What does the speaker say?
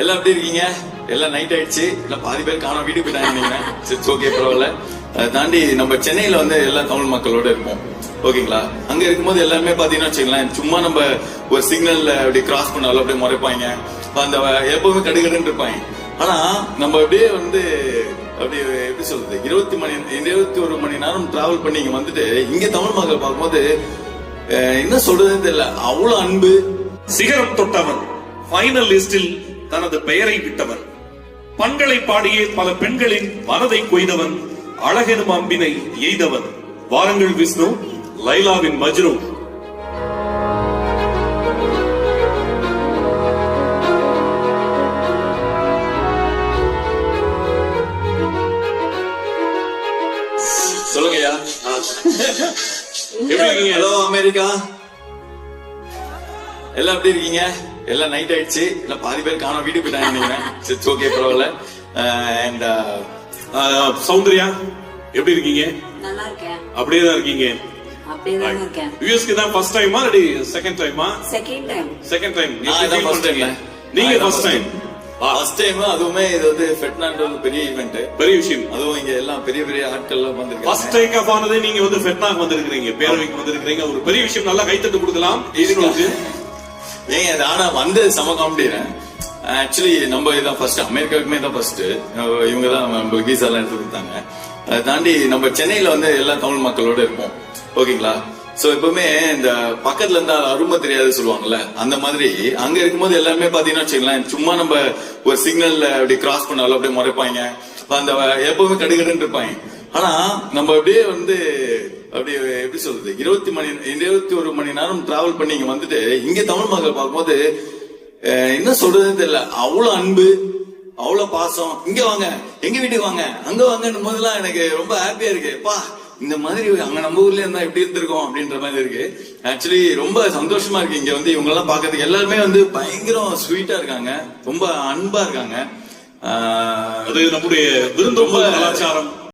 எல்லாம் எப்படி இருக்கீங்க? எல்லாம் நைட் ஆயிடுச்சு, இல்ல பாதி பேர் காணோம், வீட்டுக்கு போயிட்டாங்க. ஓகே, பரவாயில்ல. அதை தாண்டி நம்ம சென்னையில வந்து எல்லா தமிழ் மக்களோட இருப்போம், ஓகேங்களா? அங்க இருக்கும்போது எல்லாருமே பாத்தீங்கன்னா வச்சுக்கலாம், சும்மா நம்ம ஒரு சிக்னல்ல அப்படி கிராஸ் பண்ணாலும் அப்படியே முறைப்பாங்க, அந்த எப்பவுமே கடுகடுன்னு இருப்பாங்க. ஆனா நம்ம அப்படியே வந்து அப்படி எப்படி சொல்றது, 21 மணி நேரம் டிராவல் பண்ணி இங்க வந்துட்டு இங்க தமிழ் மக்கள் பார்க்கும்போது என்ன சொல்றதுன்னு தெரியல, அவ்வளவு அன்பு. சிகரம் தொட்டவன், ஃபைனல் லிஸ்டில் தனது பெயரை விட்டவன், பண்களை பாடியே பல பெண்களின் மனதை கொய்தவன், அழகெனும் அம்பினை எய்தவன். வாருங்கள் விஷ்ணு, லைலாவின் மஜ்னு. சொல்லுங்கய்யா. எப்படி இருக்கீங்க? ஹலோ அமெரிக்கா, எல்லாம் எப்படி இருக்கீங்க? எல்லாம் நைட் ஆயிடுச்சு, இல்ல பாதி பேர் காணோம், வீட்டுக்கு போயிட்டாங்க. ஓகே, பரவாயில்ல. அண்ட் சௌந்தர்யா எப்படி இருக்கீங்க? நல்லா இருக்கேன். அப்படியே தான் இருக்கீங்க? அப்படியே தான் இருக்கேன். யூஎஸ்க்கு தான் ஃபர்ஸ்ட் டைமா இல்ல செகண்ட் டைமா? Second time. Second time. நீங்க ஃபர்ஸ்ட் டைம். First time. அதுவுமே இது வந்து ஃபெட்னான்றது பெரிய ஈவென்ட், பெரிய விஷயம். அதுவும் இங்க எல்லாம் பெரிய பெரிய ஆட்கள் எல்லாம் வந்திருக்காங்க. ஃபர்ஸ்ட் டேக் ஆஃப் ஆனது நீங்க வந்து ஃபெட்னாக்கு வந்திருக்கீங்க, பேரவைக்கு வந்திருக்கீங்க, ஒரு பெரிய விஷயம். நல்லா கைத்தட்டு கொடுக்கலாம். ஏங்க ஆனா வந்து செம காமெடிறேன். ஆக்சுவலி நம்ம இதான் ஃபர்ஸ்ட், அமெரிக்காவுக்குமே தான் ஃபர்ஸ்ட். இவங்க தான் நம்ம வீசா எல்லாம் எடுத்து கொடுத்தாங்க. அதை தாண்டி நம்ம சென்னையில வந்து எல்லா தமிழ் மக்களோட இருப்போம், ஓகேங்களா? சோ எப்பவுமே இந்த பக்கத்துல இருந்தா அருமை தெரியாது சொல்லுவாங்கல்ல, அந்த மாதிரி அங்க இருக்கும்போது எல்லாருமே பாத்தீங்கன்னா வச்சுக்கலாம், சும்மா நம்ம ஒரு சிக்னல்ல அப்படி கிராஸ் பண்ணாலும் அப்படியே முறைப்பாங்க, அந்த எப்பவுமே கடுகடுன்னு இருப்பாங்க. ஆனா நம்ம அப்படியே வந்து அப்படி எப்படி சொல்றது, 21 மணி நேரம் டிராவல் பண்ணி இங்க வந்துட்டு இங்க தமிழ் மக்கள் பார்க்கும்போது என்ன சொல்றதுன்னு தெரியல, அவ்வளவு அன்பு, அவ்வளவு பாசம். இங்க வாங்க, எங்க வீட்டுக்கு வாங்க, அங்க வாங்கன்னு போதெல்லாம் எனக்கு ரொம்ப ஹாப்பியா இருக்கு. பா, இந்த மாதிரி அங்க நம்ம ஊர்ல இருந்தா எப்படி இருந்திருக்கோம் அப்படின்ற மாதிரி இருக்கு. ஆக்சுவலி ரொம்ப சந்தோஷமா இருக்கு இங்க வந்து இவங்க எல்லாம் பாக்கிறதுக்கு. எல்லாருமே வந்து பயங்கரம் ஸ்வீட்டா இருக்காங்க, ரொம்ப அன்பா இருக்காங்க. அது நம்முடைய விருந்தோம்பல் கலாச்சாரம்.